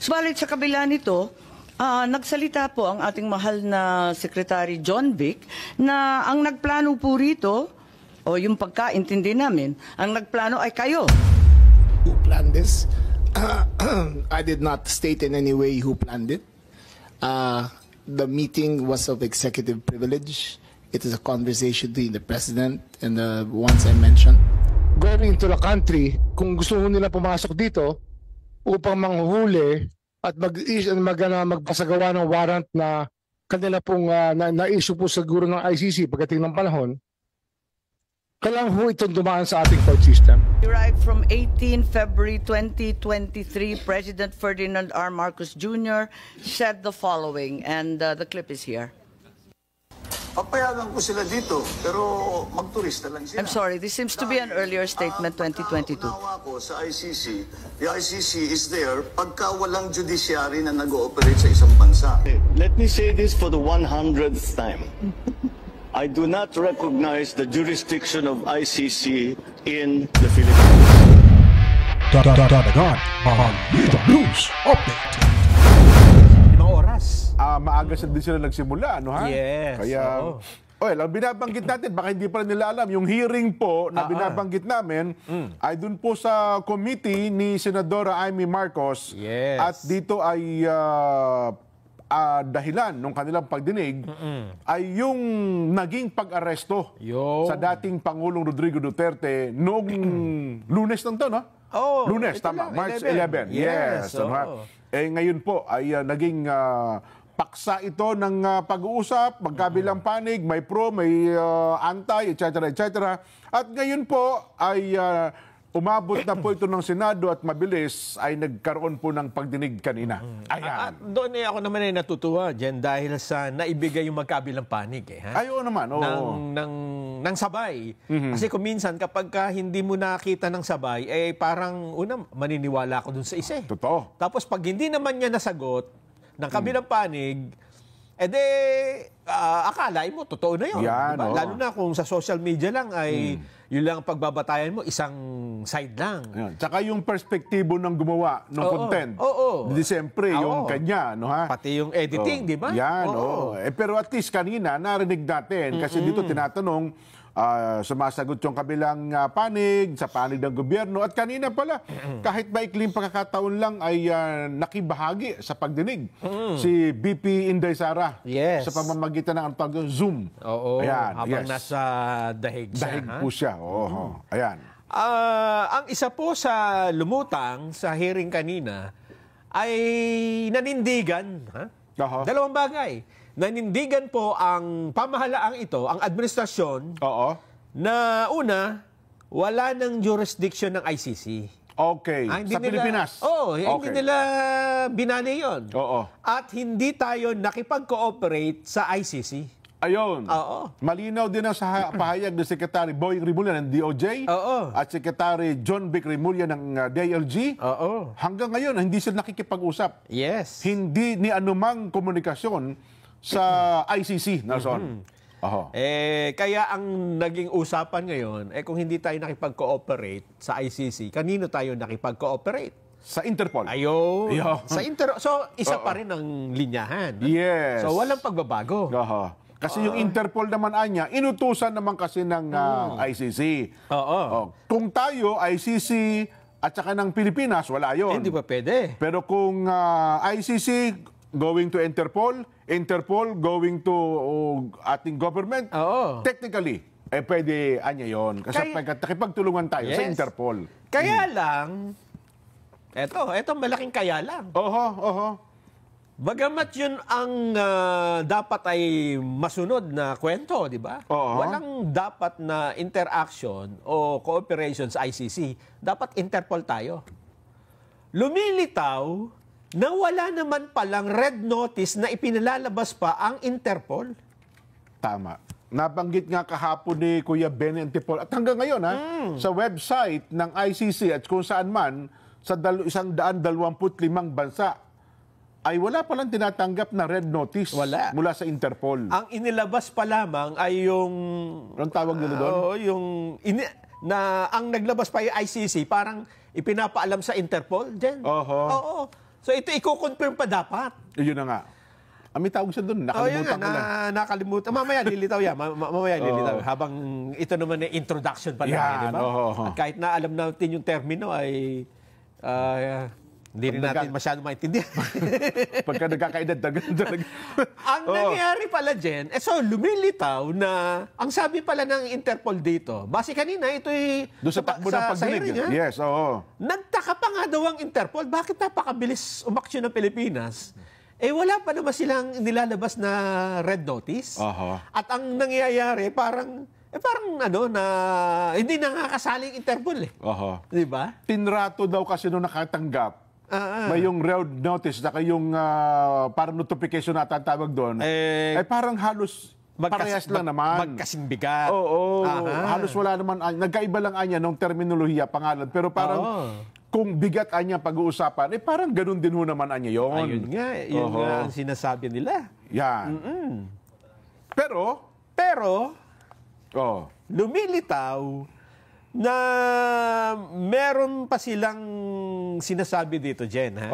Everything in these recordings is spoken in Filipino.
Subalit sa kabila nito, nagsalita po ang ating mahal na Secretary John Vic na ang nagplano po rito, o yung pagkaintindi namin, ang nagplano ay kayo. Who planned this? I did not state in any way who planned it. The meeting was of executive privilege. It is a conversation between the president and the ones I mentioned. Going into the country, kung gusto nila pumasok dito upang manghuhuli at magpasagawa ng warrant na kanila pong na-issue po siguro ng ICC pagdating ng panahon, kailangan ho itong dumaan sa ating court system. Derived from 18 February 2023, President Ferdinand R. Marcos Jr. said the following, and the clip is here. Papayagan ko sila dito, pero magturista lang sila. I'm sorry, this seems to be an earlier statement, 2022. Unawa ko sa ICC, the ICC is there pagka walang judiciary na nag-ooperate sa isang bansa. Let me say this for the 100th time. I do not recognize the jurisdiction of ICC in the Philippines. Dadagan, Balita News Update. Maaga din sila nagsimula, ano ha? Yes. Kaya, well, ang binabanggit natin, baka hindi pa nila alam, yung hearing po na binabanggit namin ay dun po sa committee ni Senadora Amy Marcos. Yes. At dito ay dahilan ng kanilang pagdinig ay yung naging pag-aresto sa dating Pangulong Rodrigo Duterte noong Lunes ng taon, no? Oh, Lunes, tama. March 11. Yes. Ngayon po ay naging paksa ito ng pag-uusap, magkabilang panig, may pro, may anti, etc. etc. At ngayon po ay umabot na po ito ng Senado at mabilis ay nagkaroon po ng pagdinig kanina. Ayan. At doon ako naman ay natutuwa, Jen, dahil sa naibigay yung magkabilang panig. Ayaw naman. Ng sabay. Kasi kung minsan, kapag hindi mo nakita ng sabay, parang maniniwala ako dun sa isa. Totoo. Tapos pag hindi naman niya nasagot ng kabilang panig, akalain mo, totoo na yun. Yan, diba? Lalo na kung sa social media lang ay yun lang ang pagbabatayan mo, isang side lang. Yan. Tsaka yung perspektibo ng gumawa ng content. Di siyempre, yung kanya, no ha? Pati yung editing, di ba? Yan, pero at least kanina, narinig natin. Kasi dito tinatanong, sumasagot yung kabilang panig, sa panig ng gobyerno. At kanina pala, kahit maikling pagkakataon lang ay nakibahagi sa pagdinig. Si BP Inday Sara. Yes. Sa pamamagitan ng Zoom. Ayan, habang nasa dahig siya. Dahig po siya. Ayan. Ang isa po sa lumutang sa hearing kanina ay nanindigan. Dalawang bagay. Nanindigan po ang pamahalaang ito, ang administrasyon, na una, wala ng jurisdiction ng ICC. Okay. Sa Pilipinas? Hindi nila binali yun. At hindi tayo nakipag-cooperate sa ICC. Ayun. Malinaw din ang sa pahayag ni Secretary Boying Rimulya ng DOJ at Secretary John Vic Rimulya ng DILG. Hanggang ngayon, hindi sila nakikipag-usap. Yes. Hindi ni anumang komunikasyon sa ICC, Nelson. Kaya ang naging usapan ngayon, kung hindi tayo nakipag-cooperate sa ICC, kanino tayo nakipag-cooperate? Sa Interpol. Ayun. Sa So, isa pa rin ang linyahan. Yes. So, walang pagbabago. Kasi yung Interpol naman anya, inutusan naman kasi ng ICC. Kung tayo, ICC, at saka ng Pilipinas, wala yun. Hindi pa pwede. Pero kung ICC going to Interpol, Interpol going to ating government, technically, pwede anya yun. Kasi nakipagtulungan tayo sa Interpol. Kaya lang, eto malaking kaya lang. Bagamat yun ang dapat ay masunod na kwento, di ba? Walang dapat na interaction o cooperation sa ICC. Dapat Interpol tayo. Lumilitaw na wala naman palang red notice na ipinalalabas pa ang Interpol. Tama. Nabanggit nga kahapon ni Kuya Ben Antipol. At hanggang ngayon, sa website ng ICC at kung saan man, sa 125 bansa, ay wala palang tinatanggap na red notice mula sa Interpol. Ang inilabas pa lamang ay yung... Anong tawag nila doon? Ang naglabas pa yung ICC, parang ipinapaalam sa Interpol, Jen. So ito i-confirm pa dapat. Yun na nga. May tawag siya doon. Nakalimutan ko lang. Nakalimutan. Mamaya lilitaw yan. Mamaya lilitaw. Habang ito naman ay introduction pa lang. Yan, Di ba? At kahit na alam natin yung termino ay hindi rin natin masyadong maintindihan. Pagka nagkakaedad, talaga. Ang nangyayari pala, Jen, so lumilitaw na, ang sabi pala ng Interpol dito, base kanina, ito'y doon sa takbo ng pagdinig. Yes, oo. Nagtaka pa nga daw ang Interpol, bakit napakabilis umaksyon ng Pilipinas? Wala pa naman silang nilalabas na red notice. At ang nangyayari, parang hindi nakakasali ang Interpol eh. Di ba? Tinrato daw kasi nung nakatanggap. May yung red notice, saka yung parang notification na tatawag doon. Parang halos parehas lang naman. Magkasing bigat. Oo. Halos wala naman. Nagkaiba lang anya nung terminolohiya, pangalan. Pero parang kung bigat anya pag-uusapan, parang ganun din ho naman anya yun. Ayun nga. Yun nga ang sinasabi nila. Yan. Pero, lumilitaw na meron pa silang sinasabi dito, Jen. Ha?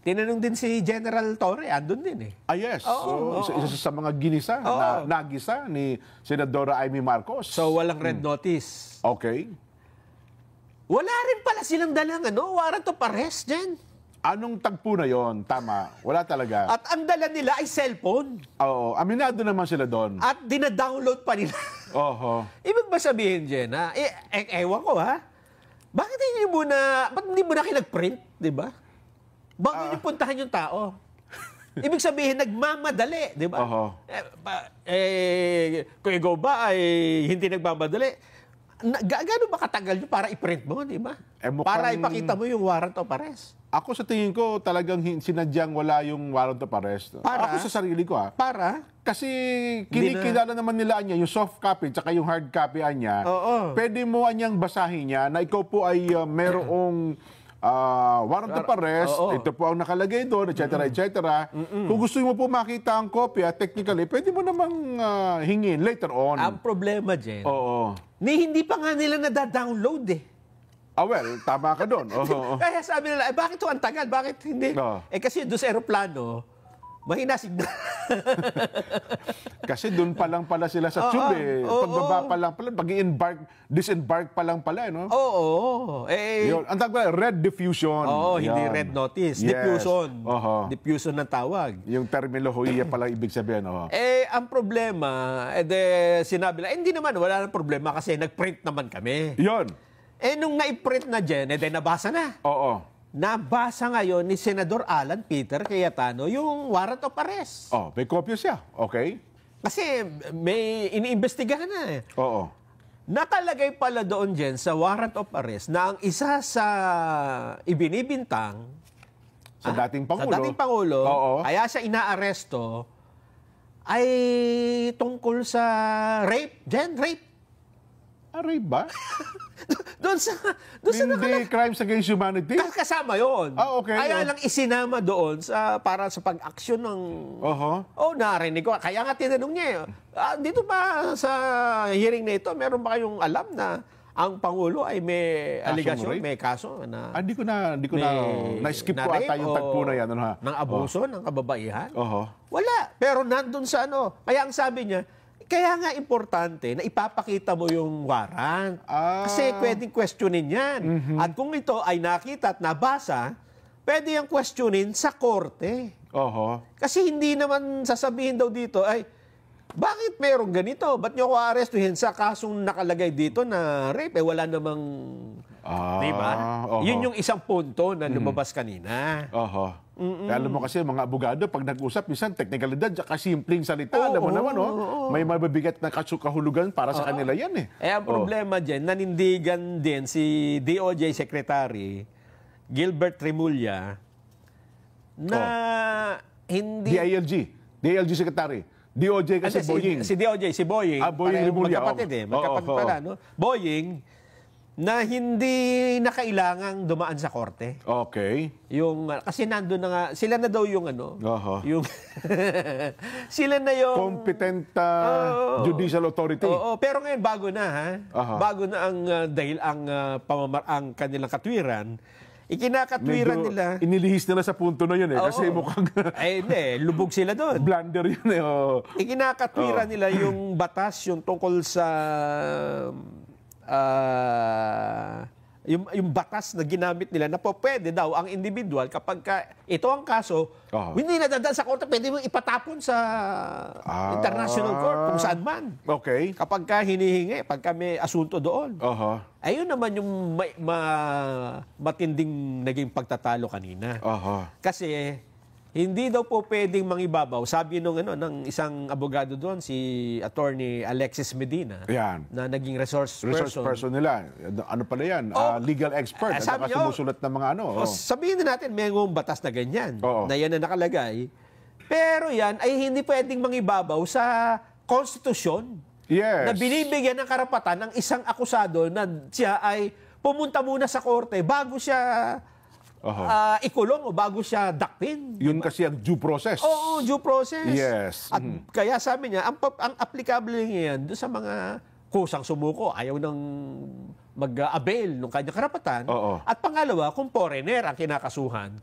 Tinanong din si General Torre, andun din eh. Yes. Isa sa mga ginisa, nagisa ni Senadora Amy Marcos. So, walang red notice. Okay. Wala rin pala silang dalang warrant of arrest, Jen. Anong tagpo na yon? Tama. Wala talaga. At ang dala nila ay cellphone. Oo. Aminado naman sila doon. At dinadownload pa nila. Ibig ba sabihin, Jen, ha? Ewan ko, ha? Ba't hindi mo na kinag-print, di ba? Bago niyo puntahan yung tao. Ibig sabihin, nagmamadali, di ba? Kung ikaw ba ay hindi nagmamadali, gaano ba katagal nyo para i-print mo, di ba? Para ipakita mo yung warrant of arrest. Ako sa tingin ko, talagang sinadyang wala yung warrant of arrest. Ako sa sarili ko, Para? Kasi kinikilala naman nila anya, yung soft copy tsaka yung hard copy anya. Pwede mo anyang basahin niya na ikaw po ay merong warrant of arrest, ito po ang nakalagay doon, etc. etc. Kung gusto mo po makita ang kopya, technically, pwede mo namang hingin later on. Ang problema, Jen, hindi pa nga nila nadadownload eh. Well, tama ka doon. Kaya sabi nila, bakit ito ang tagal? Bakit hindi? Kasi doon sa aeroplano, mahina signal. Kasi doon pa lang pala sila sa tube eh. Pagbaba pa lang pala, disembark pa lang pala, no? Yun. Ang tawag pala, red diffusion. Hindi red notice. Yes. Diffusion. Diffusion ng tawag. Yung terminolohiya pala ibig sabihin. Ang problema, sinabi lang, hindi naman, wala nang problema kasi nag-print naman kami. Yun. Nung na-print na dyan, nabasa na. Nabasa ngayon ni Senador Alan Peter Cayetano yung warrant of arrest. May kopya siya. Okay. Kasi may iniimbestigahan na eh. Nakalagay pala doon dyan sa warrant of arrest na ang isa sa ibinibintang sa dating Pangulo, kaya siya inaaresto ay tungkol sa rape. Jen, rape. Rape ba? Doon sa Hindi crimes against humanity? Kasama yun. Okay. Kaya lang isinama doon para sa pag-aksyon ng... narinig ko. Kaya nga tinanong niya, dito ba sa hearing na ito, meron ba kayong alam na ang Pangulo ay may aligasyon, may kaso na... Hindi ko na na-skip ko ata yung tagpo na yan. Ng abuso, ng kababaihan? Wala. Pero nandun sa Kaya ang sabi niya, kaya nga importante na ipapakita mo yung warrant. Kasi pwedeng questionin yan. At kung ito ay nakita at nabasa, pwede yung questionin sa korte. Kasi hindi naman sasabihin daw dito, bakit merong ganito? Ba't nyo ko arestuhin sa kasong nakalagay dito na rape? Wala namang... diba? Yun yung isang punto na lumabas kanina. Alam mo kasi mga abogado, pag nag-usap, minsan teknikalidad, saka simpleng salita, alam mo naman, may mabibigat na kahulugan para sa kanila yan eh. Ang problema dyan, nanindigan din si DOJ Secretary Gilbert Remulla na hindi... DILG Secretary. DOJ kasi Boying. Si DOJ, si Boying. Boying Remulla. Magkapatid eh. Magkapatid pala, no? Boying, na hindi na kailangang dumaan sa korte. Okay. Kasi nandun na nga, sila na daw yung yung sila na yung competent judicial authority. Pero ngayon bago na Bago na ang dahil ang kanilang katwiran, Ikinakatwiran Medyo nila. inilihis nila sa punto na yun eh. Kasi Oo. mukhang Ay, hindi. Lubog sila doon. blunder yun eh. Oh. Ikinakatwiran nila yung batas, yung tungkol sa yung batas na ginamit nila na po pwede daw ang individual kapag ito ang kaso, hindi nadadaan sa korte, pwede mo ipatapon sa international court kung saan man. Okay. Kapag hinihingi, pagka may asunto doon. Ayun naman yung matinding naging pagtatalo kanina. Kasi hindi daw po pwedeng mangibabaw. Sabi ng isang abogado doon, si Attorney Alexis Medina, na naging resource person nila. Ano pala yan? Legal expert. At sabi niyo, sumusulat ng mga ano. sabihin na natin, may batas na ganyan, na yan na nakalagay. Pero yan ay hindi pwedeng mangibabaw sa konstitusyon. Yes. Na binibigyan ng karapatan ng isang akusado na siya ay pumunta muna sa korte bago siya ikulong o bago siya dakpin. Yun kasi ang due process. Oo, due process. Yes. At kaya sabi niya, ang applicable niya yan doon sa mga kusang sumuko, ayaw nang mag-avail ng kanyang karapatan. At pangalawa, kung foreigner ang kinakasuhan,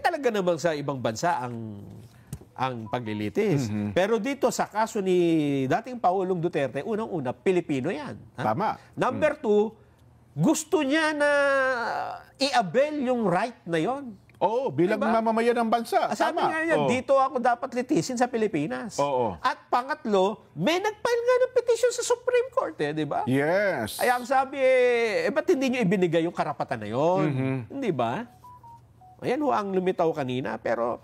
talaga namang sa ibang bansa ang paglilitis. Pero dito sa kaso ni dating Pangulong Duterte, unang-una, Pilipino yan. Tama. Number two, gusto niya na i-avail yung right na yon. Oo, bilang mamamayan ng bansa. Sabi Tama. nga niya, dito ako dapat litisin sa Pilipinas. At pangatlo, may nag-file nga ng petition sa Supreme Court, di ba? Yes. Ay, ang sabi, ba't hindi nyo ibinigay yung karapatan na yon? Hindi ba? Ayan ho ang lumitaw kanina, pero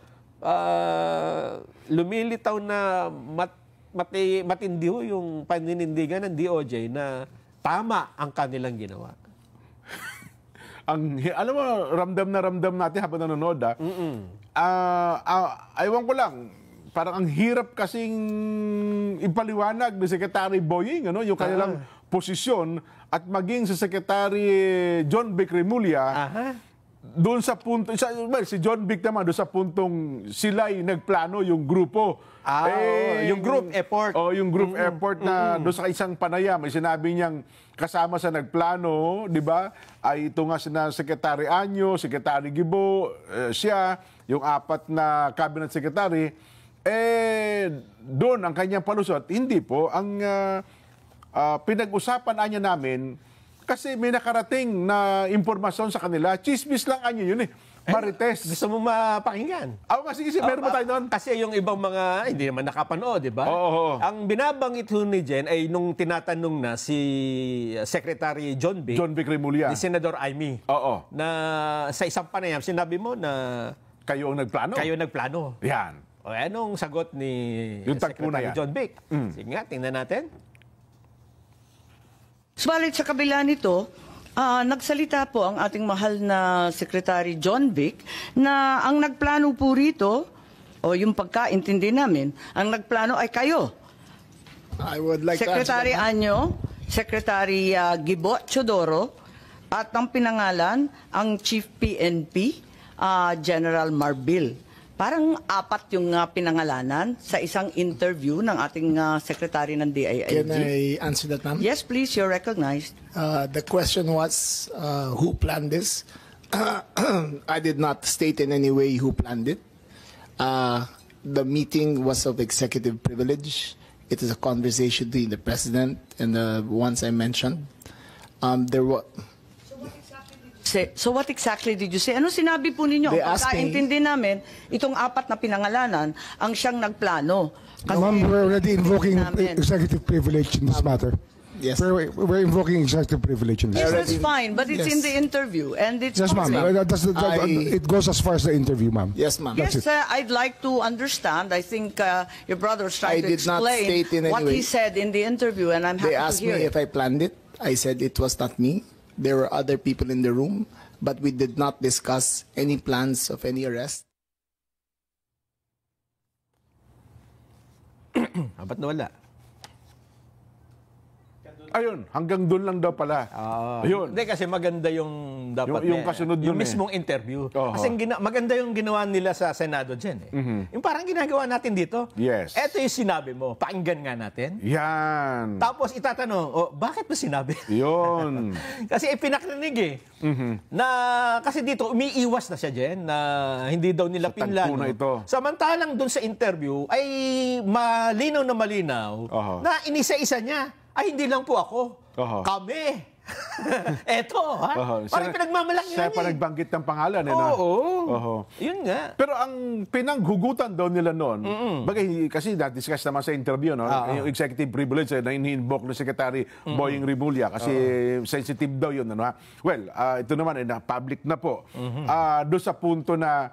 lumilitaw na matindi ho yung paninindigan ng DOJ na tama ang kanilang ginawa. Alam mo, ramdam natin habang nanonood. Aywan ko lang, parang ang hirap kasing ipaliwanag ni Secretary Boying, yung kanilang posisyon, at maging si Secretary John Vic Remulla, doon sa punto, si John Vic naman, doon sa puntong sila'y nagplano yung grupo. Yung group effort. Yung group effort na doon sa isang panayam, may sinabi niyang kasama sa nagplano, di ba? Ay ito nga sina Secretary Anyo, Secretary Gibo, siya, yung 4 na cabinet secretary. Doon ang kanyang palusot, hindi po. Ang pinag-usapan anya namin, kasi may nakarating na impormasyon sa kanila, chismis lang anyo yun eh. Marites. Gusto mo mapakinggan? Sige, meron ba tayo doon? Kasi yung ibang mga, hindi naman nakapanood, di ba? Ang binabanggit ni Jen ay nung tinatanong na si Secretary John Vic Remulla, ni Senador Amy, na sa isang panayam, sinabi mo na kayo ang nagplano? Kayo nagplano. Yan. Anong sagot ni yung Secretary John Vic? Sige nga, tingnan natin. Subalit sa kabila nito, nagsalita po ang ating mahal na Secretary John Vic na ang nagplano po rito, o yung pagkaintindi namin, ang nagplano ay kayo. I would like Secretary to answer that. Anyo, Secretary Gibo Chodoro, at ang pinangalan, ang Chief PNP, General Marbil. Parang 4 yung pinangalanan sa isang interview ng ating secretary ng DILG. Can I answer that, ma'am? Yes, please. You're recognized. The question was, who planned this? I did not state in any way who planned it. The meeting was of executive privilege. It is a conversation between the president and the ones I mentioned. There was... So what exactly did you say? Ano sinabi po ninyo? They Ang asked me- pagkaintindi namin, itong 4 na pinangalanan, ang siyang nagplano. Kasi Ma'am, we're already invoking namin. executive privilege in this matter. Yes. We're invoking executive privilege in this Yes, matter. that's fine, but it's Yes. in the interview. And it's Yes, ma'am. public. It goes as far as the interview, ma'am. Yes, ma'am. Yes, I'd like to understand. I think your brother was trying I to did not explain state in any what way. he said in the interview, and I'm They happy to asked hear me it. if I planned it. I said it was not me. There were other people in the room, but we did not discuss any plans of any arrest. Ba't nawala? Ayun, hanggang doon lang daw pala. Ayun. Hindi kasi maganda yung dapat Yung kasunod yung dun mismong interview. Oho. Kasi maganda yung ginawa nila sa Senado dyan eh. Yung parang ginagawa natin dito. Yes. Eto yung sinabi mo, pakinggan nga natin. Yan. Tapos itatanong, bakit mo sinabi? Yun. Kasi ipinakrinig eh. Na, kasi dito, umiiwas na siya dyan na hindi daw nila Sa tagpo pinlano. na ito. Samantalang dun sa interview ay malinaw Oho. na inisa-isa niya. Ay, hindi lang po ako. Oho. Kami. Eto, ha? Oho. Parang pinagmamalaki Siya yan pa eh. nagbanggit ng pangalan. Eh, Oo. Oho. Yun nga. Pero ang pinanghugutan daw nila noon, bagay kasi na-discuss naman sa interview, no? Yung executive privilege na ini-invoke ng Secretary Boying Rimulya kasi sensitive daw yun. Ano, ha? Well, ito naman, na public na po. Doon sa punto na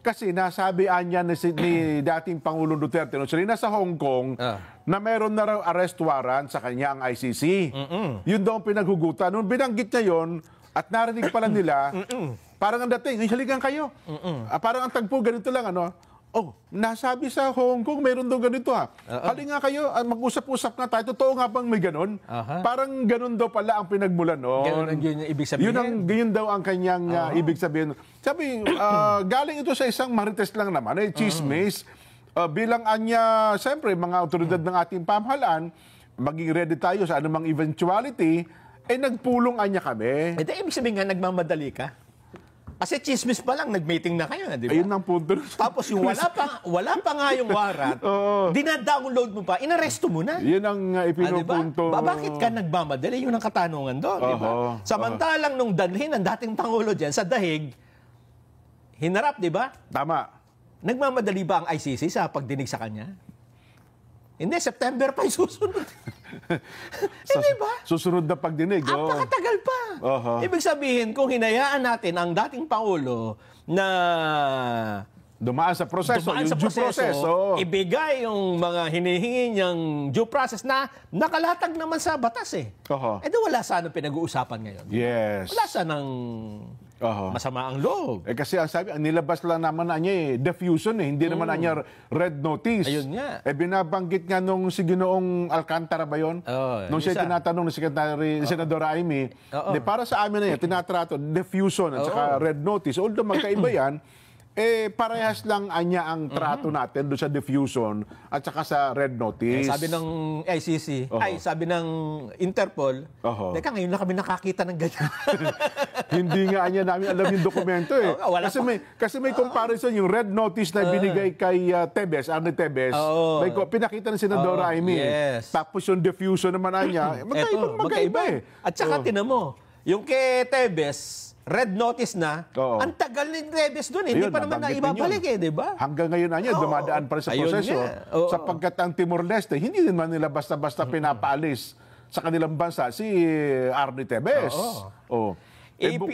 kasi nasabi niya ni dating Pangulong Duterte, no, sila nasa Hong Kong, na meron na raw arrest warrant sa kanya ang ICC. Yun daw ang pinaghugutan. Nung binanggit niya yun, at narinig pala nila, parang ang dating, haligan kayo. Parang ang tagpo, ganito lang, ano? Oh, nasabi sa Hong Kong, meron daw ganito ha. Halika kayo, mag-usap-usap na tayo. Totoo nga bang may ganon? Parang ganon daw pala ang pinagmulan noon. Ganon ang yun yung ibig sabihin? Yun daw ang kanyang ibig sabihin. Sabi, galing ito sa isang marites lang naman, chismis. Bilang anya, siyempre, mga otoridad ng ating pamahalaan, maging ready tayo sa anumang eventuality, nagpulong anya kami. Ibig sabihin nga, nagmamadali ka? Kasi chismis pa lang, nag-meeting na kayo, di ba? Ayun ang punto. Tapos yung wala pa nga yung warrant, dina-download mo pa, inaresto mo na. Yan ang ipinupunto. Diba? Bakit ka nagmamadali? Yun ang katanungan doon, di ba? Samantalang nung dalhin ang dating Pangulo dyan sa dahig, hinarap, di ba? Tama. Nagmamadali ba ang ICC sa pagdinig sa kanya? Hindi, September pa yung susunod. Hindi ba? Susunod na pagdinig. Napakatagal pa. Ibig sabihin, kung hinayaan natin ang dating Pangulo na dumaan sa proseso, yung due process. Ibigay yung mga hinihingi niyang due process na nakalatag naman sa batas eh. Wala sana pinag-uusapan ngayon. Yes. Wala sanang masama ang loob. Kasi ang sabi, ang nilabas lang naman na niya diffusion hindi naman na niya red notice. Ayun nga. Binabanggit nga nung si Ginoong Alcantara ba yun? Nung siya tinatanong ni Senadora Amy, para sa amin na yan, tinatrato, diffusion at saka red notice. Although magkaiba yan, parehas lang anya ang trato natin doon sa diffusion at saka sa red notice. Sabi ng ICC, sabi ng Interpol, teka, ngayon lang kami nakakita ng ganyan. Hindi nga anya namin alam yung dokumento eh. Kasi may comparison yung red notice na binigay kay Tebes, Arne Tebes. Pinakita ng Senadora Amy. Yes. Tapos yung diffusion naman anya, magkaiba eh. At saka tinan mo, yung kay Tebes, red notice na, ang tagal ni Tebes doon, hindi pa naman naibabalik di ba? Hanggang ngayon na niya, dumadaan pa rin sa proseso. Sapagkat ang Timor-Leste, hindi naman nila basta-basta pinapaalis sa kanilang bansa si Arne Tebes.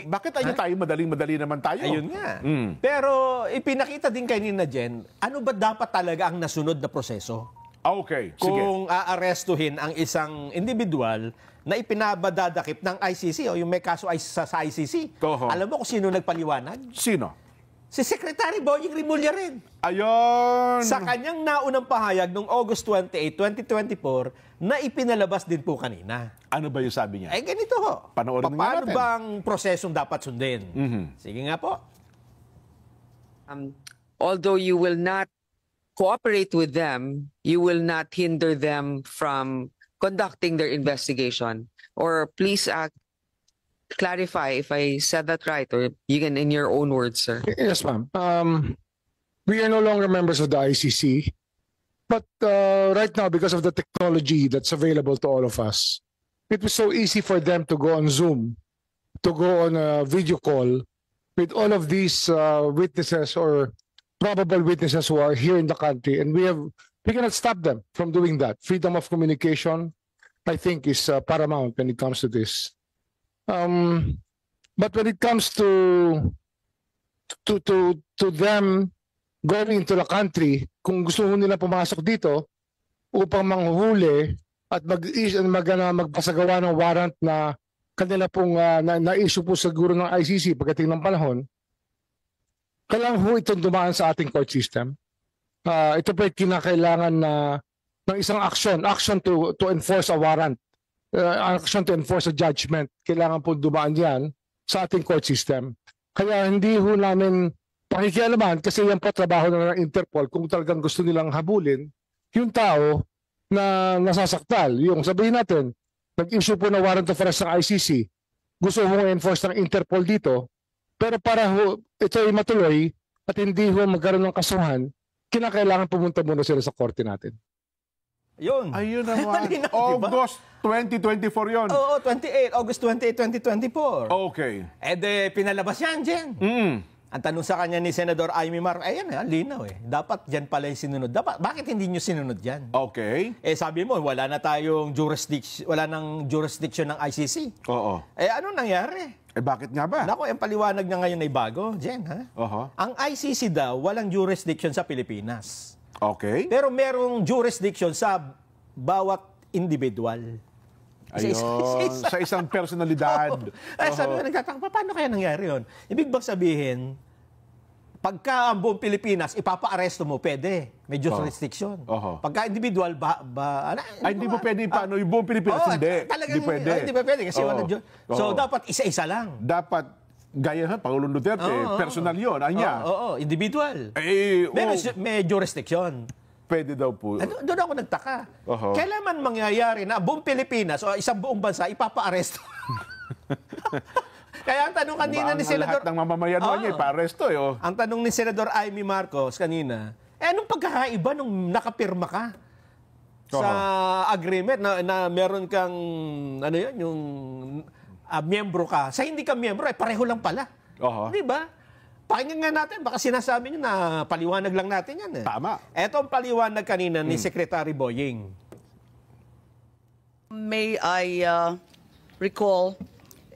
Bakit tayo madaling-madali naman tayo? Ayun nga. Pero ipinakita din kay Nina Jen, ano ba dapat talaga ang nasunod na proseso? Okay, sige. Kung aarestuhin ang isang individual na ipinabadadakip ng ICC o yung may kaso sa ICC. Alam mo kung sino nagpaliwanag? Sino? Si Secretary Boying Rimulya rin. Ayun! Sa kanyang naunang pahayag noong August 28, 2024 na ipinalabas din po kanina. Ano ba yung sabi niya? Ganito ho. Panoorin nga Paano natin. bang prosesong dapat sundin? Sige nga po. Although you will not cooperate with them, you will not hinder them from conducting their investigation. Or please clarify if I said that right, or you can in your own words, sir. Yes, ma'am. We are no longer members of the ICC, but right now, because of the technology that's available to all of us, it was so easy for them to go on Zoom, to go on a video call with all of these witnesses or probable witnesses who are here in the country, and we cannot stop them from doing that. Freedom of communication, I think, is paramount when it comes to this. But when it comes to them going into the country, kung gusto nila pumasok dito upang manghuhuli at magpasagawa ng warrant na kanila pong na-issue po siguro ng ICC pagdating ng panahon, kailangan ho itong dumaan sa ating court system. Ito po ay kinakailangan ng isang action to enforce a warrant action to enforce a judgment, kailangan po dumaan yan sa ating court system. Kaya hindi ho namin pakikialaman kasi yan po trabaho na ng Interpol kung talagang gusto nilang habulin yung tao na nasasaktal. Yung sabihin natin, nag-issue po na warrant of arrest ng ICC, gusto ho enforce ng Interpol dito, pero para ho ito ay matuloy at hindi ho magkaroon ng kasuhan, kinakailangan pumunta muna sila sa korte natin. Yun. Ayun naman. Malinaw, August 2024 yun. Oo, 28. August 28, 2024. Okay. Pinalabas yan, Jen. Ang tanong sa kanya ni Senador Amy Marcos, ayan, linaw eh. Dapat dyan pala yung sinunod. Bakit hindi nyo sinunod yan? Okay. Sabi mo, wala na tayong jurisdiction ng ICC. Oo. Ano nangyari? Bakit nga ba? Nako, yung paliwanag niya ngayon ay bago, Jen, ha? Ang ICC daw, walang jurisdiction sa Pilipinas. Okay. Pero merong jurisdiction sa bawat individual. Ayun, sa isang personalidad. Sabi ko, nagtataka, paano kaya nangyari yun? Ibig bang sabihin, pagka ang buong Pilipinas, ipapa-aresto mo, pwede. May jurisdiction. Pagka individual, hindi mo pwede paano yung buong Pilipinas? Hindi. Hindi pwede. Hindi pa pwede kasi wala So, dapat isa-isa lang. Dapat, gaya sa Pangulong Duterte, personal yun, anya. Individual. Pero may jurisdiction. Pwede daw po. Doon ako nagtaka. Kailan man mangyayari na buong Pilipinas o isang buong bansa ipapa-aresto? Kaya ang tanong kanina ni Senador... Lahat ng mamamayan niya ipa-aresto. Ang tanong ni Senador Amy Marcos kanina, anong pagkakaiba nung nakapirma ka sa agreement na meron kang, yung miyembro ka. Sa hindi ka miyembro, pareho lang pala. Di ba? Pakinggan nga natin, baka sinasabi nyo na paliwanag lang natin yan. Tama. Ito ang paliwanag kanina ni Secretary Boying. May I recall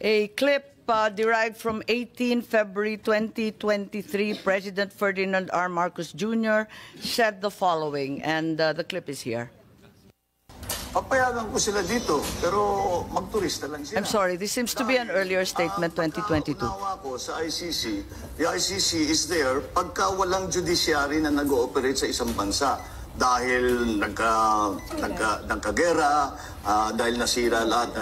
a clip derived from 18 February 2023. President Ferdinand R. Marcos Jr. said the following, and the clip is here. Papayagan ko sila dito, pero magturista lang sila. I'm sorry, this seems to be an earlier statement, 2022. Pagkaunawa ko sa ICC, the ICC is there pagka walang judiciary na nag-ooperate sa isang bansa. Dahil nagkagera, dahil nasira lahat,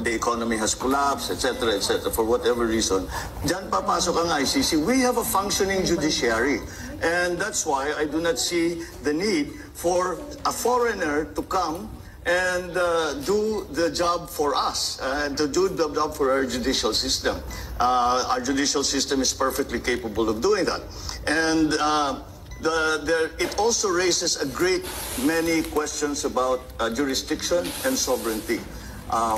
the economy has collapsed, etc., for whatever reason. Diyan papasok ang ICC. We have a functioning judiciary. And that's why I do not see the need for a foreigner to come and do the job for us, to do the job for our judicial system. Our judicial system is perfectly capable of doing that. And it also raises a great many questions about jurisdiction and sovereignty.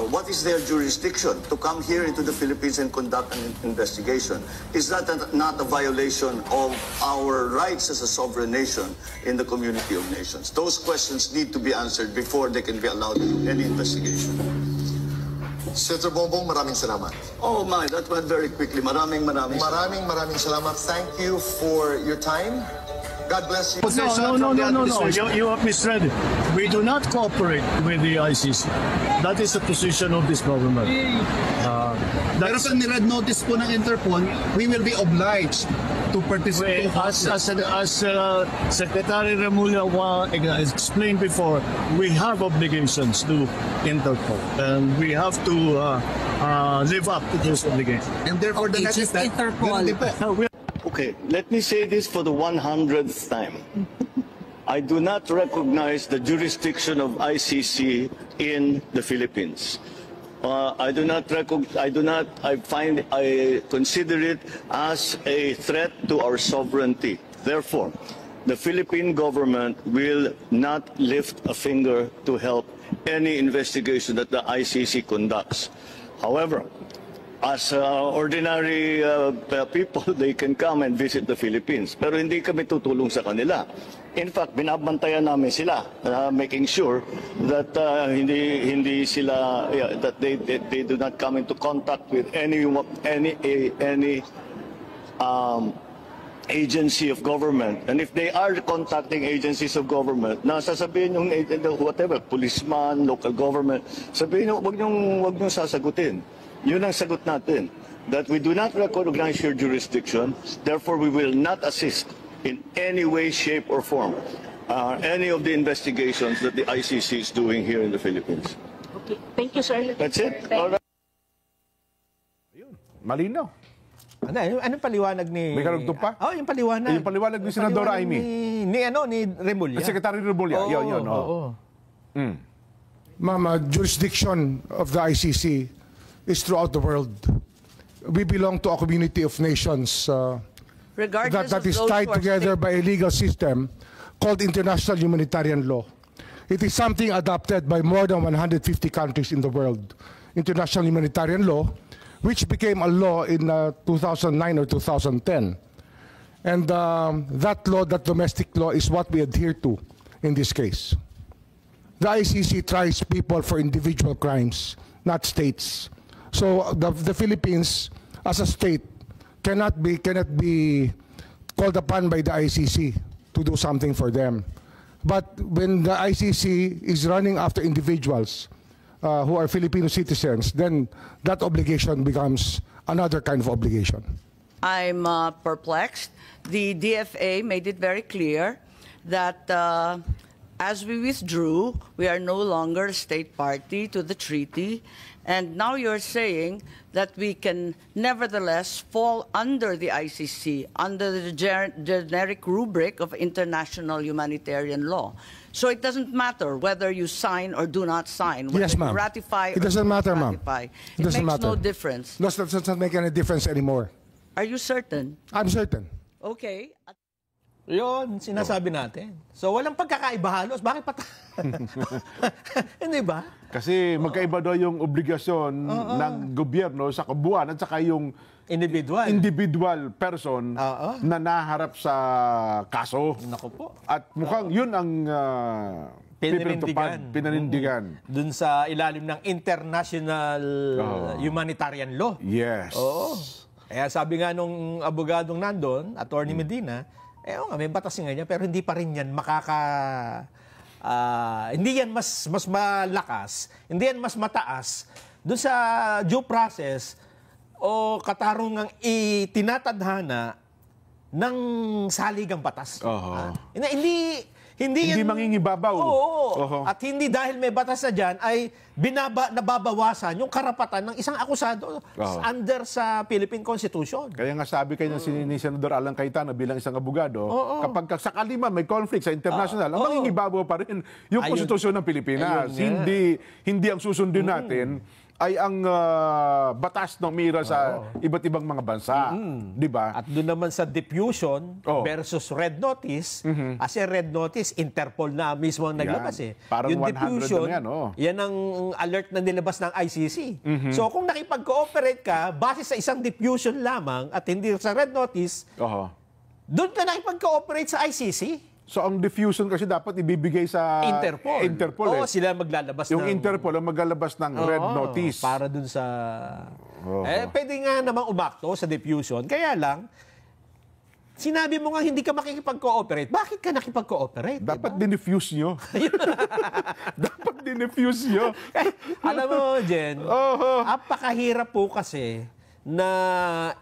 What is their jurisdiction to come here into the Philippines and conduct an investigation? Is that not a violation of our rights as a sovereign nation in the community of nations? Those questions need to be answered before they can be allowed any investigation. Senator Bongbong, maraming salamat. Oh my, that went very quickly. Maraming salamat. Thank you for your time. God bless you. No. You have misread it. We do not cooperate with the ICC. That is the position of this government. Pero pag ni-red notice po ng Interpol, we will be obliged to participate. As Secretary Remulla explained before, we have obligations to Interpol, and we have to live up to those obligations. And therefore, the net is that Interpol. Okay, let me say this for the 100th time. I do not recognize the jurisdiction of ICC in the Philippines. I consider it as a threat to our sovereignty. Therefore, the Philippine government will not lift a finger to help any investigation that the ICC conducts. However, as ordinary people, they can come and visit the Philippines. Pero hindi kami tutulong sa kanila. In fact, binabantayan namin sila, making sure that hindi sila that they do not come into contact with any agency of government. And if they are contacting agencies of government, na sasabihin yung whatever, policeman, local government, sabihin nyo, wag nyo sasagutin. Yun ang sagot natin, that we do not recognize your jurisdiction, therefore we will not assist in any way, shape, or form any of the investigations that the ICC is doing here in the Philippines. Okay. Thank you, sir. That's it. All right. Malinaw. Anong paliwanag ni... May karugtong pa? Oh, yung paliwanag. Yung paliwanag ni Senadora Amy. Ni Remulla. Secretary Remulla. Yun. Ma'am, jurisdiction of the ICC is throughout the world. We belong to a community of nations Regardless that of is those tied who are together by a legal system called international humanitarian law. It is something adopted by more than 150 countries in the world. International humanitarian law, which became a law in 2009 or 2010. And that law, that domestic law, is what we adhere to in this case. The ICC tries people for individual crimes, not states. So the Philippines, as a state, cannot be called upon by the ICC to do something for them. But when the ICC is running after individuals who are Filipino citizens, then that obligation becomes another kind of obligation. I'm perplexed. The DFA made it very clear that as we withdrew, we are no longer a state party to the treaty. And now you're saying that we can nevertheless fall under the ICC, under the generic rubric of international humanitarian law. So it doesn't matter whether you sign or do not sign, whether Yes, ma'am. you ratify It doesn't or matter, ma'am. ratify. It doesn't makes matter. no difference. That doesn't make any difference anymore. Are you certain? I'm certain. Okay. Yun, sinasabi natin. So, walang pagkakaiba halos. Bakit pa Hindi ba? Kasi magkaiba daw yung obligasyon ng gobyerno sa kabuuan at saka yung individual person na naharap sa kaso. Naku po. At mukhang yun ang pinanindigan. Dun sa ilalim ng international humanitarian law. Yes. Oo. Kaya sabi nga nung abogadong nandun, Attorney Medina, may batas nga niya, pero hindi pa rin yan hindi yan mas malakas, hindi yan mas mataas doon sa due process o katarungang itinatadhana ng saligang batas. Hindi yan mangingibabaw. Oo. At hindi dahil may batas na dyan ay nababawasan yung karapatan ng isang akusado under sa Philippine Constitution. Kaya nga sabi kayo ni Senador Alan Cayetano bilang isang abogado, kapag sakali man may conflict sa international, ang mangingibabaw pa rin yung konstitusyon ng Pilipinas. Hindi ang susundin natin ay ang batas ng mira sa iba't ibang mga bansa. Di ba? At doon naman sa diffusion versus red notice, kasi red notice, Interpol na mismo ang naglabas Parang yung 100 diffusion, na yan ang alert na nilabas ng ICC. So kung nakipag-cooperate ka, base sa isang diffusion lamang at hindi sa red notice, doon ka nakipag-cooperate sa ICC. So ang diffusion kasi dapat ibibigay sa Interpol. Oo, sila maglalabas yung Interpol ang maglalabas ng red notice. Para dun sa... pwede nga namang umakto sa diffusion. Kaya lang, sinabi mo nga hindi ka makikipag-cooperate. Bakit ka nakipag-cooperate? Dapat dinifuse nyo. Dapat dinifuse nyo. Alam mo, Jen, apakahirap po kasi na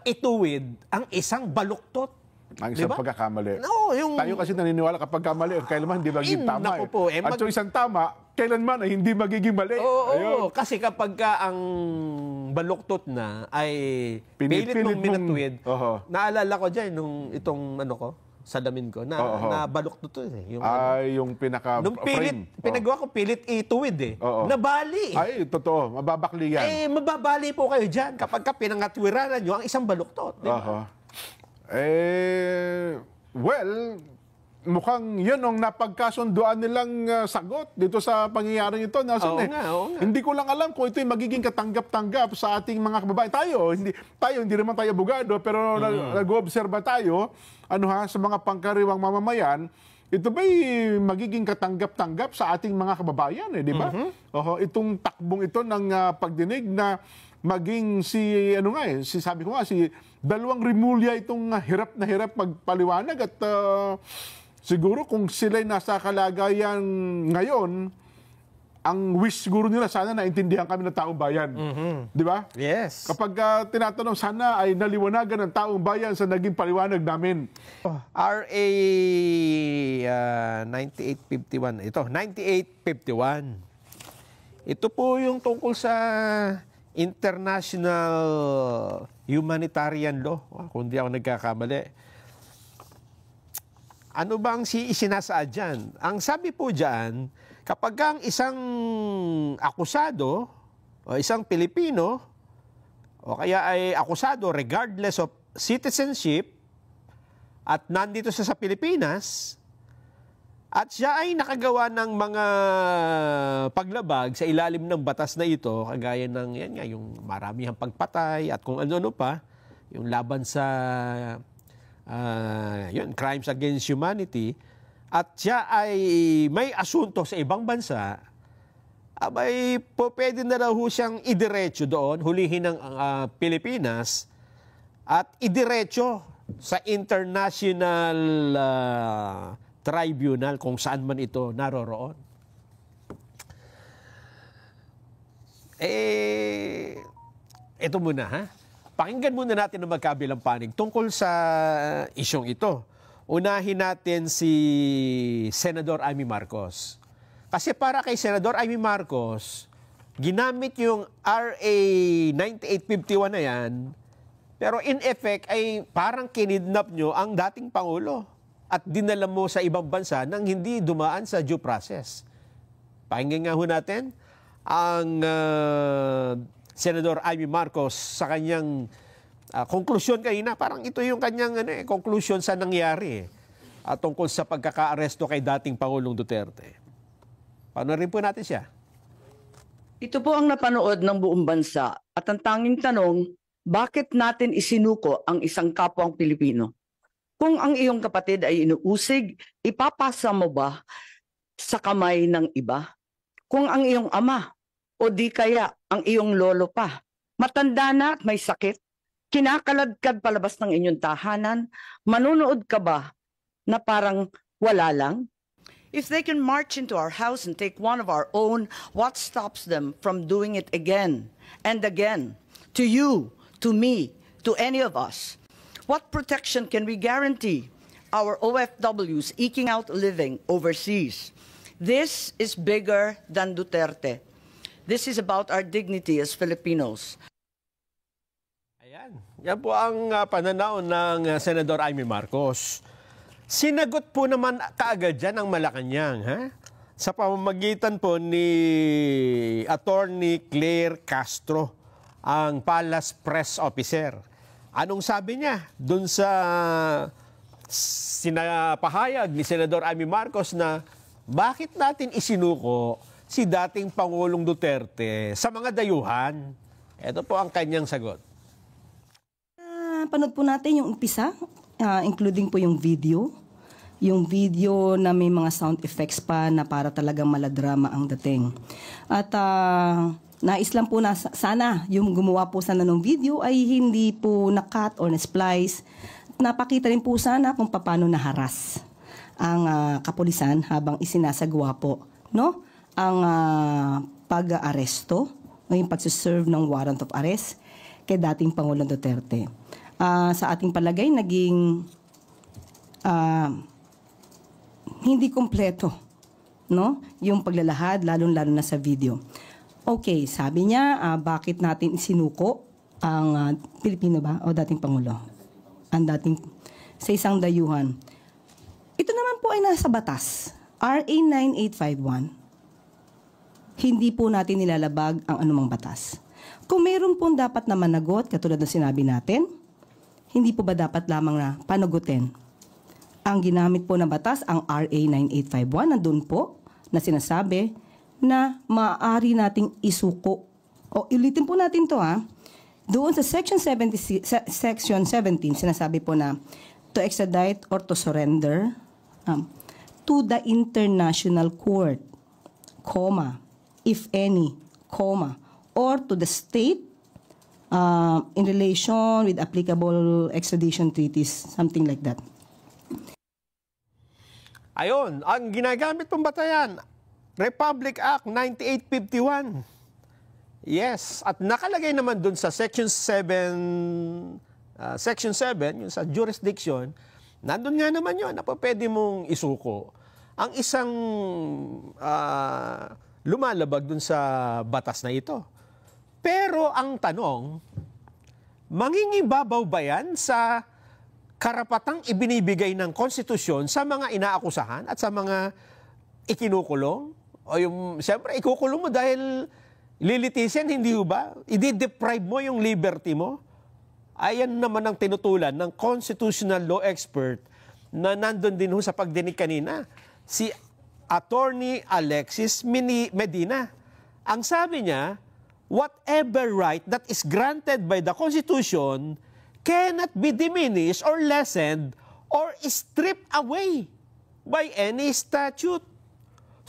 ituwid ang isang baluktot. Ang isang pagkakamali. No, Tayo kasi naniniwala kapag kamali, kailanman hindi magiging tama. At yung isang tama, kailanman ay hindi magiging mali. Oo, kasi kapag ang baluktot na ay pilit mong minatwid, naalala ko dyan, itong salamin ko, na baluktot to. Yung pinaka-frame. Pinagawa ko pilit ituwid Nabali. Ay, totoo. Mababakli yan. Mababali po kayo dyan kapag pinangatwiranan nyo ang isang baluktot. Well, mukhang yun ang napagkasunduan nilang sagot dito sa pangyayaring ito. Hindi ko lang alam kung ito'y magiging katanggap-tanggap sa ating mga kababayan. Tayo, hindi naman tayo abogado, pero nag-oobserba tayo sa mga pangkariwang mamamayan. Ito ba'y magiging katanggap-tanggap sa ating mga kababayan, di ba? Itong takbong ito ng pagdinig na maging sabi ko nga, si dalawang Remulla itong hirap na hirap magpaliwanag at siguro kung sila'y nasa kalagayan ngayon, ang wish siguro nila sana naintindihan kami ng taong bayan. Di ba? Yes. Kapag tinatanong, sana ay naliwanagan ng taong bayan sa naging paliwanag namin. RA 9851. Ito, 9851. Ito po yung tungkol sa international humanitarian law, kung di ako nagkakamali. Ano bang isinasaad dyan? Ang sabi po dyan, kapag ang isang akusado o isang Pilipino o kaya ay akusado regardless of citizenship at nandito sa Pilipinas at siya ay nakagawa ng mga paglabag sa ilalim ng batas na ito, kagaya ng yan nga, yung maramihang pagpatay at kung ano-ano pa, yung laban sa crimes against humanity, at siya ay may asunto sa ibang bansa, abay po pwede na raw siyang idiretso doon, hulihin ng Pilipinas at idiretso sa international tribunal kung saan man ito naroroon. Ito muna ha. Pakinggan muna natin ang magkabilang panig tungkol sa isyong ito. Unahin natin si Senador Amy Marcos. Kasi para kay Senador Amy Marcos, ginamit yung RA 9851 na yan, pero in effect ay parang kinidnap nyo ang dating Pangulo at dinala mo sa ibang bansa nang hindi dumaan sa due process. Pakinggan nga ho natin ang Senador Amy Marcos sa kanyang konklusyon kanina. Parang ito yung kanyang konklusyon sa nangyari tungkol sa pagkaka-aresto kay dating Pangulong Duterte. Panoorin po natin siya. Ito po ang napanood ng buong bansa at ang tanging tanong, bakit natin isinuko ang isang kapwang Pilipino? Kung ang iyong kapatid ay inuusig, ipapasa mo ba sa kamay ng iba? Kung ang iyong ama o di kaya ang iyong lolo pa, matanda na at may sakit, kinakaladkad palabas ng inyong tahanan, manunood ka ba na parang wala lang? If they can march into our house and take one of our own, what stops them from doing it again and again? To you, to me, to any of us. What protection can we guarantee our OFWs eking out a living overseas? This is bigger than Duterte. This is about our dignity as Filipinos. Ayan. Yan po ang pananaw ng Senador Amy Marcos. Sinagot po naman kaagad dyan ang Malacanang, ha? Sa pamamagitan po ni Attorney Claire Castro, ang Palace Press Officer. Anong sabi niya dun sa sinapahayag ni Senador Amy Marcos na bakit natin isinuko si dating Pangulong Duterte sa mga dayuhan? Ito po ang kanyang sagot. Panood po natin yung umpisa, including po yung video na may mga sound effects pa na para talagang maladrama ang dating. At nais lang po na sana yung gumawa po sana ng video ay hindi po na-cut or na-splice. Napakita rin po sana kung paano naharas ang kapulisan habang isinasagawa po ang pag-aaresto o yung pagsiserve ng warrant of arrest kay dating Pangulong Duterte. Sa ating palagay, naging hindi kompleto yung paglalahad, lalong-lalo na sa video. Okay, sabi niya, bakit natin isinuko ang Pilipino ba o dating Pangulo? Ang dating sa isang dayuhan. Ito naman po ay nasa batas. RA 9851. Hindi po natin nilalabag ang anumang batas. Kung mayroon pong dapat na managot, katulad ng sinabi natin, hindi po ba dapat lamang na panagutin? Ang ginamit po na batas, ang RA 9851, nandun po na sinasabi na maaari nating isuko. O ulitin po natin to Doon sa Section 17, sinasabi po na to extradite or to surrender to the international court, if any, or to the state in relation with applicable extradition treaties, something like that. Ayon, ang ginagamit pong batayan, Republic Act 9851. Yes, at nakalagay naman dun sa Section 7, yung sa jurisdiction, nandun nga naman yun na pwede mong isuko ang isang lumalabag dun sa batas na ito. Pero ang tanong, mangingibabaw ba yan sa karapatang ibinibigay ng konstitusyon sa mga inaakusahan at sa mga ikinukulong? O yung, siyempre, ikukulong mo dahil lilitisin, hindi ba? I-deprive mo yung liberty mo? Ayan naman ang tinutulan ng constitutional law expert na nandun din sa pagdinig kanina, si Attorney Alexis Medina. Ang sabi niya, whatever right that is granted by the Constitution cannot be diminished or lessened or stripped away by any statute.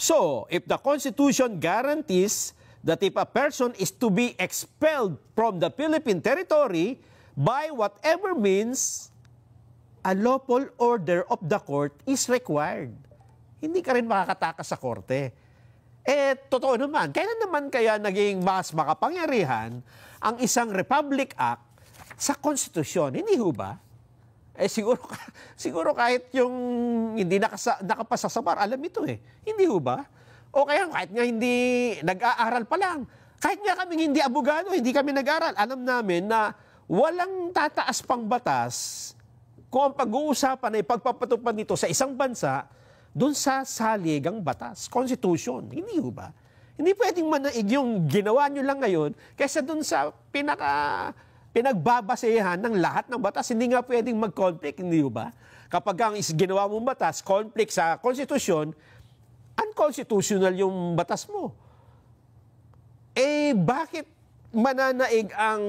So, if the Constitution guarantees that if a person is to be expelled from the Philippine territory by whatever means, a lawful order of the court is required. Hindi ka rin makakatakas sa korte. Eh, totoo naman, kailan naman kaya naging mas makapangyarihan ang isang Republic Act sa konstitusyon? Hindi ho ba? Eh, siguro kahit yung hindi nakapasa sa bar, alam ito eh. Hindi ho ba? O kaya kahit nga hindi nag-aaral pa lang, kahit nga kaming hindi abogado, hindi kami nag-aaral, alam namin na walang tataas pang batas kung ang pag-uusapan ay pagpapatupad nito sa isang bansa doon sa saligang batas, Constitution. Hindi ho ba? Hindi pwedeng manaig yung ginawa nyo lang ngayon kaysa doon sa pinagbabasehan ng lahat ng batas. Hindi nga pwedeng mag-conflict, hindi ho ba? Kapag ang ginawa mong batas, conflict sa Constitution, unconstitutional yung batas mo. Eh, bakit mananaig ang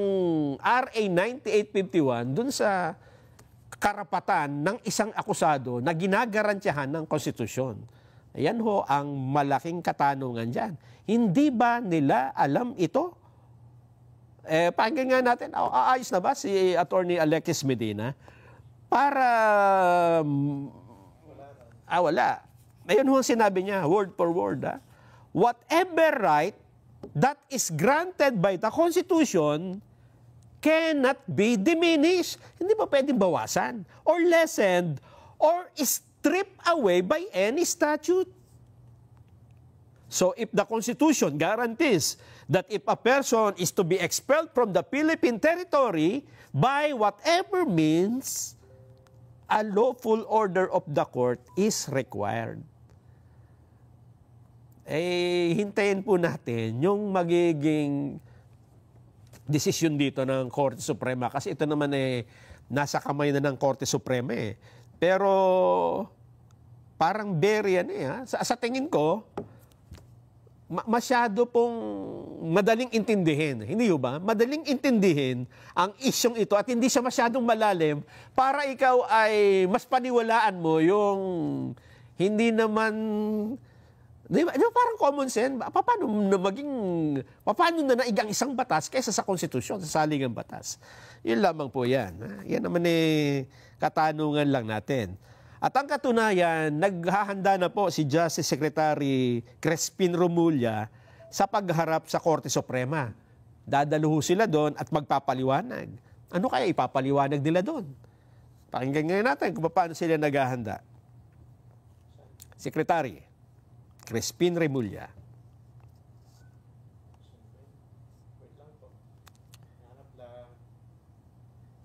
RA 9851 doon sa karapatan ng isang akusado na ginagarantiyahan ng konstitusyon? Ayan ho ang malaking katanungan dyan. Hindi ba nila alam ito? Eh, pakinggan nga natin, aayos na ba si Attorney Alexis Medina? Para, wala. Ayun ho ang sinabi niya, word for word. Whatever right that is granted by the Constitution cannot be diminished. Hindi ba pwedeng bawasan or lessened or stripped away by any statute? So if the Constitution guarantees that if a person is to be expelled from the Philippine territory by whatever means, a lawful order of the court is required. Eh, hintayin po natin yung magiging desisyon dito ng Korte Suprema kasi ito naman nasa kamay na ng Korte Suprema eh. Pero parang very sa tingin ko masyado pong madaling intindihin. Hindi ba? Madaling intindihin ang isyong ito at hindi siya masyadong malalim para ikaw ay mas paniwalaan mo yung hindi naman. Di ba? Parang common sense. Paano na naigang isang batas kaysa sa konstitusyon, sa saligang batas? Yun lamang po yan. Yan naman katanungan lang natin. At ang katunayan, naghahanda na po si Justice Secretary Crispin Remulla sa pagharap sa Korte Suprema. Dadaluho sila doon at magpapaliwanag. Ano kaya ipapaliwanag nila doon? Pakinggan ngayon natin kung paano sila naghahanda. Secretary Crispin Remulla.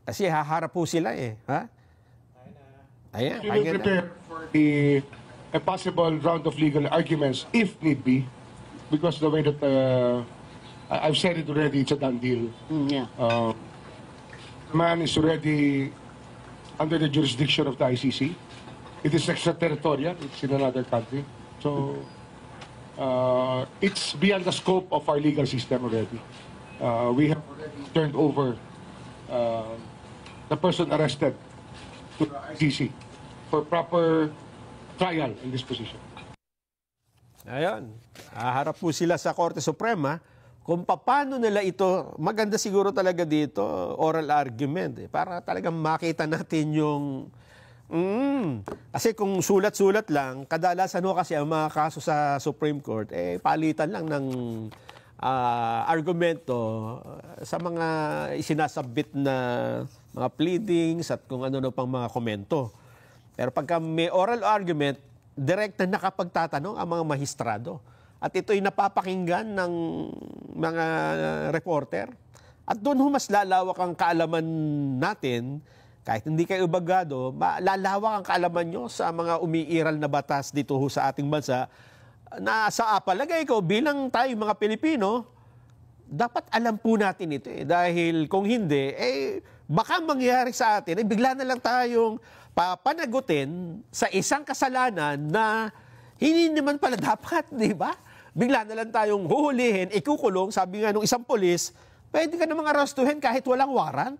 Kasi haharap po sila ha? Ayan. We will prepare for a possible round of legal arguments if need be, because the way that I've said it already, it's a done deal. Man is already under the jurisdiction of the ICC. It is extraterritorial. It's in another country. So it's beyond the scope of our legal system already. We have already turned over the person arrested to the ICC for proper trial in this position. Ayun. Haharap po sila sa Korte Suprema kung paano nila ito, maganda siguro talaga dito, oral argument. Para talagang makita natin yung kasi kung sulat-sulat lang, kadalasan kasi ang mga kaso sa Supreme Court, palitan lang ng argumento sa mga isinasabit na mga pleadings at kung ano pang mga komento. Pero pagka may oral argument, direct na nakapagtatanong ang mga mahistrado. at ito'y napapakinggan ng mga reporter. At doon mas lalawak ang kaalaman natin, kahit hindi kayo abogado, lalawak ang kaalaman nyo sa mga umiiral na batas dito sa ating bansa, na sa palagay ko bilang tayo mga Pilipino, dapat alam po natin ito. Dahil kung hindi, baka mangyari sa atin, bigla na lang tayong papanagutin sa isang kasalanan na hindi naman pala dapat, di ba? Bigla na lang tayong huhulihin, ikukulong, sabi nga nung isang polis, pwede ka namang arastuhin kahit walang warrant.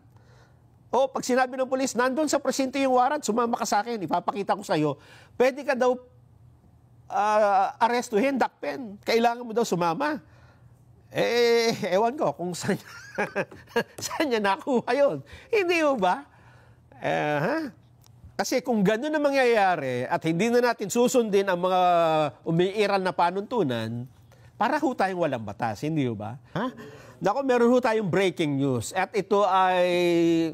O pag sinabi ng polis, nandun sa presinto yung warrant, sumama ka sa akin, ipapakita ko sa'yo, pwede ka daw arestuhin, dakpen. Kailangan mo daw sumama. Ewan ko kung saan, saan niya nakuha yun. Hindi mo ba? Kasi kung gano'n na mangyayari at hindi na natin susundin ang mga umiiral na panuntunan, para ho tayong walang batas, hindi ba? Naku, meron ho tayong breaking news. At ito ay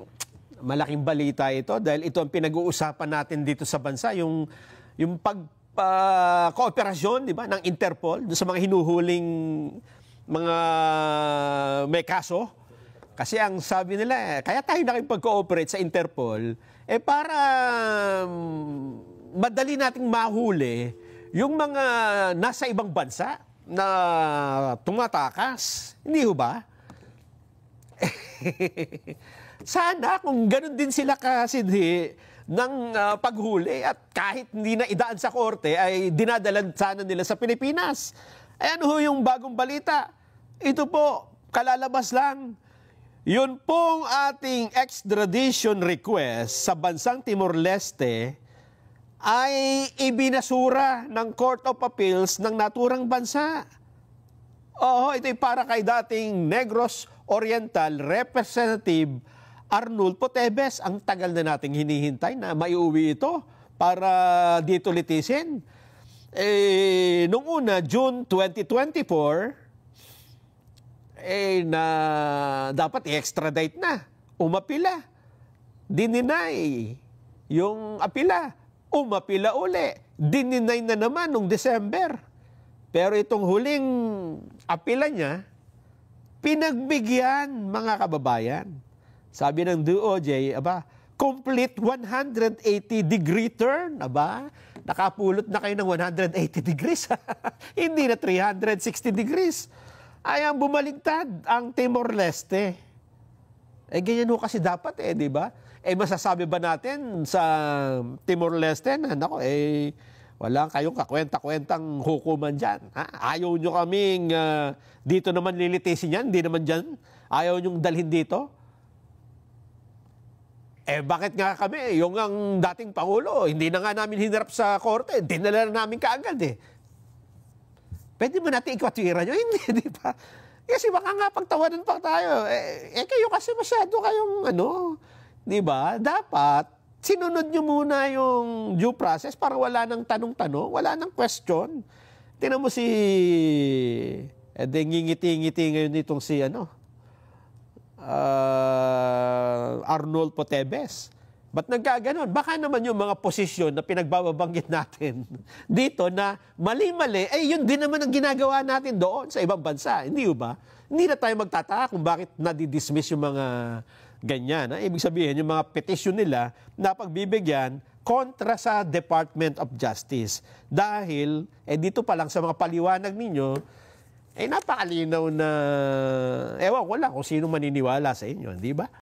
malaking balita ito dahil ito ang pinag-uusapan natin dito sa bansa, yung pagkooperasyon, di ba, ng Interpol sa mga hinuhuling mga may kaso. Kasi ang sabi nila, kaya tayo nakipag-cooperate sa Interpol, para madali nating mahuli yung mga nasa ibang bansa na tumatakas. Hindi ho ba? Sana kung ganun din sila kasidhi ng paghuli at kahit hindi na idaan sa korte ay dinadalan sana nila sa Pilipinas. Ayan ho yung bagong balita. Ito po, kalalabas lang. Yun pong ating extradition request sa bansang Timor-Leste ay ibinasura ng Court of Appeals ng naturang bansa. Oo, ito'y para kay dating Negros Oriental Representative Arnulfo Teves. Ang tagal na nating hinihintay na maiuwi ito para dito litisin. Nung una, June 2024, na dapat i-extradite na. Umapila. Dininay yung apila. Umapila uli. Dininay na naman nung December. Pero itong huling apila niya, pinagbigyan, mga kababayan. Sabi ng DOJ, complete 180-degree turn, nakapulot na kayo ng 180 degrees. Hindi na 360 degrees. Ay ang bumaligtad ang Timor-Leste. Ganyan ho kasi dapat di ba? Masasabi ba natin sa Timor-Leste na, wala kayong kakwenta-kwentang hukuman dyan. Ayaw nyo kaming dito naman lilitisin yan, hindi naman dyan. Ayaw nyong dalhin dito. Bakit nga kami, yung ang dating Pangulo, hindi na nga namin hinarap sa korte, dinala na namin kaagad Pwede ba natin ikwatira nyo? Hindi, di ba? Kasi baka nga pagtawanan pa tayo. Kayo kasi masyado kayong di ba? Dapat, sinunod nyo muna yung due process para wala nang tanong-tanong, wala nang question. Tingnan mo si, ngingiti-ngiti ngayon itong si, Arnulfo Teves. Ba't nagkaganon? Baka naman yung mga posisyon na pinagbabanggit natin dito na mali-mali, yun din naman ang ginagawa natin doon sa ibang bansa. Hindi ba? Hindi na tayo magtataka kung bakit nadidismiss yung mga ganyan. Ibig sabihin, yung mga petisyon nila na pagbibigyan kontra sa Department of Justice. Dahil, dito pa lang sa mga paliwanag ninyo, napakalinaw na, ewan ko lang kung sino maniniwala sa inyo, di ba?